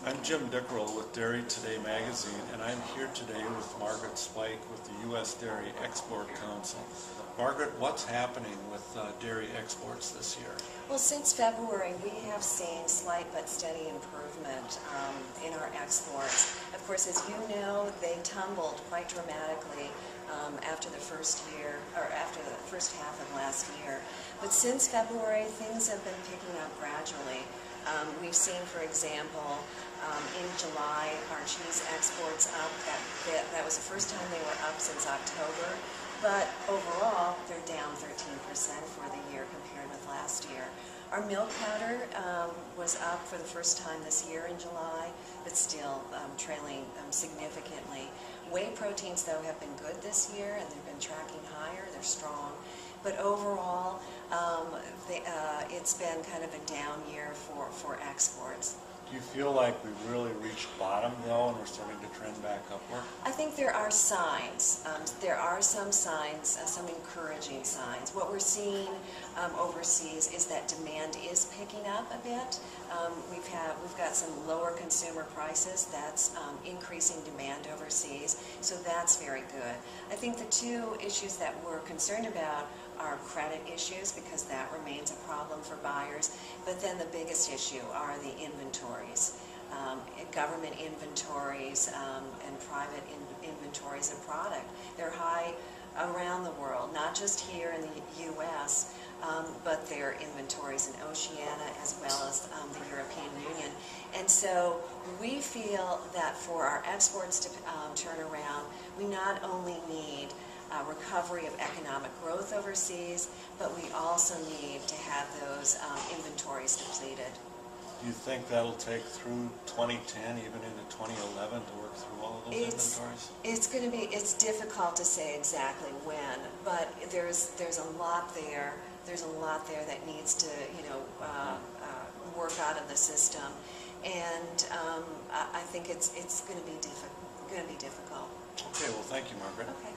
I'm Jim Dickerell with Dairy Today magazine, and I'm here today with Margaret Speich with the U.S. Dairy Export Council. Margaret, what's happening with dairy exports this year? Well, since February, we have seen slight but steady improvement in our exports. Of course, as you know, they tumbled quite dramatically after the first half of last year. But since February, things have been picking up gradually. We've seen, for example, in July, our cheese exports up. That was the first time they were up since October. But overall, they're down 13% for the year compared with last year. Our milk powder was up for the first time this year in July, but still trailing significantly. Whey proteins, though, have been good this year, and they've been tracking higher. They're strong. But overall, it's been kind of a down year for exports. Do you feel like we've really reached bottom, though, and we're starting to trend back upward? I think there are signs. There are some signs, some encouraging signs. What we're seeing overseas is that demand is picking up a bit. We've got some lower consumer prices. That's increasing demand overseas, so that's very good. I think the two issues that we're concerned about are credit issues, because that remains a problem for buyers. But then the biggest issue are the inventories, government inventories and private inventories of product. They're high around the world, not just here in the U.S., but their inventories in Oceania as well as the European Union. And so we feel that for our exports to turn around, we not only need recovery of economic growth overseas, but we also need to have those inventories depleted. Do you think that'll take through 2010, even into 2011, to work through all of those inventories? It's difficult to say exactly when, but there's a lot there. There's a lot there that needs to, work out of the system, and I think it's going to be difficult. Okay, well, thank you, Margaret. Okay.